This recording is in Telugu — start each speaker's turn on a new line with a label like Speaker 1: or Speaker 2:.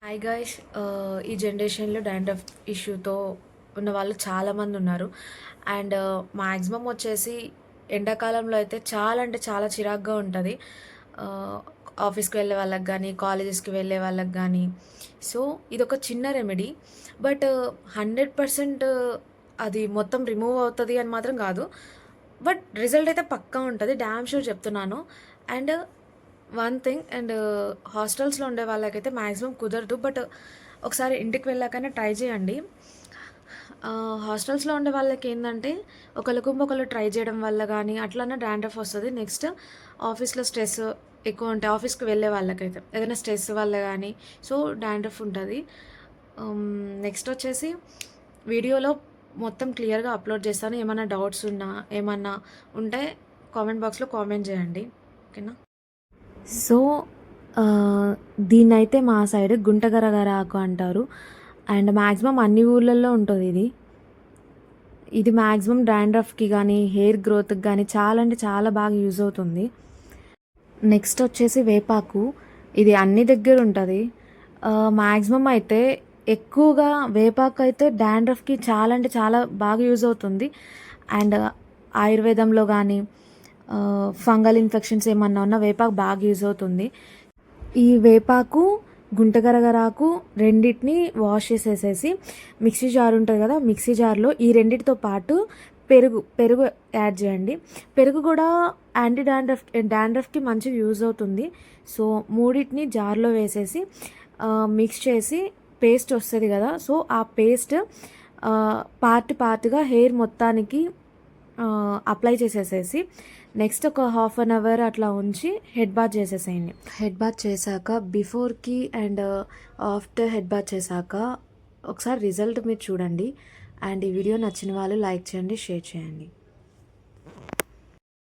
Speaker 1: హాయ్ గాయ్స్, ఈ జనరేషన్లో డాండ్రఫ్ ఇష్యూతో ఉన్న వాళ్ళు చాలామంది ఉన్నారు. అండ్ మ్యాక్సిమం వచ్చేసి ఎండాకాలంలో అయితే చాలా అంటే చాలా చిరాకుగా ఉంటుంది. ఆఫీస్కి వెళ్ళే వాళ్ళకి కానీ, కాలేజెస్కి వెళ్ళే వాళ్ళకి కానీ. సో ఇదొక చిన్న రెమెడీ. బట్ 100% అది మొత్తం రిమూవ్ అవుతుంది అని మాత్రం కాదు. బట్ రిజల్ట్ అయితే పక్కా ఉంటుంది, డ్యామ్ షూర్ చెప్తున్నాను. అండ్ వన్ థింగ్, అండ్ హాస్టల్స్లో ఉండే వాళ్ళకైతే మ్యాక్సిమం కుదరదు. బట్ ఒకసారి ఇంటికి వెళ్ళాకనే ట్రై చేయండి. హాస్టల్స్లో ఉండే వాళ్ళకి ఏంటంటే ఒకళ్ళు ట్రై చేయడం వల్ల కానీ అట్లనే డాండ్రఫ్ వస్తుంది. నెక్స్ట్ ఆఫీస్లో స్ట్రెస్ ఎక్కువ ఉంటాయి. ఆఫీస్కి వెళ్ళే వాళ్ళకైతే ఏదైనా స్ట్రెస్ వల్ల కానీ సో డాండ్రఫ్ ఉంటుంది. నెక్స్ట్ వచ్చేసి వీడియోలో మొత్తం క్లియర్గా అప్లోడ్ చేస్తాను. ఏమైనా డౌట్స్ ఉన్నా ఏమన్నా ఉంటే కామెంట్ బాక్స్లో కామెంట్ చేయండి, ఓకేనా? సో దీన్నైతే మా సైడ్ గుంటగరగరాకు అంటారు. అండ్ మ్యాక్సిమం అన్ని ఊర్లలో ఉంటుంది ఇది మ్యాక్సిమం డాండ్రఫ్కి కానీ హెయిర్ గ్రోత్కి కానీ చాలా అంటే చాలా బాగా యూజ్ అవుతుంది. నెక్స్ట్ వచ్చేసి వేపాకు. ఇది అన్ని దగ్గర ఉంటుంది. మ్యాక్సిమం అయితే ఎక్కువగా వేపాకు అయితే డాండ్రఫ్కి చాలా అంటే చాలా బాగా యూజ్ అవుతుంది. అండ్ ఆయుర్వేదంలో కానీ ఫంగల్ ఇన్ఫెక్షన్స్ ఏమన్నా ఉన్నా వేపాకు బాగా యూజ్ అవుతుంది. ఈ వేపాకు గుంటగరగరాకు రెండింటిని వాష్ చేసేసేసి మిక్సీ జార్ ఉంటుంది కదా, మిక్సీ జార్లో ఈ రెండింటితో పాటు పెరుగు యాడ్ చేయండి. పెరుగు కూడా యాంటీ డాండ్రఫ్కి మంచిగా యూజ్ అవుతుంది. సో మూడింటిని జార్లో వేసేసి మిక్స్ చేసి పేస్ట్ వస్తుంది కదా, సో ఆ పేస్ట్ పార్ట్గా హెయిర్ మొత్తానికి అప్లై చేసేసేసి నెక్స్ట్ ఒక హాఫ్ అన్ అవర్ అట్లా ఉంచి హెడ్ బాత్ చేసేసేయండి. హెడ్ బాత్ చేశాక బిఫోర్కి అండ్ ఆఫ్టర్ హెడ్ బాత్ చేశాక ఒకసారి రిజల్ట్ మీరు చూడండి. అండ్ ఈ వీడియో నచ్చిన వాళ్ళు లైక్ చేయండి, షేర్ చేయండి.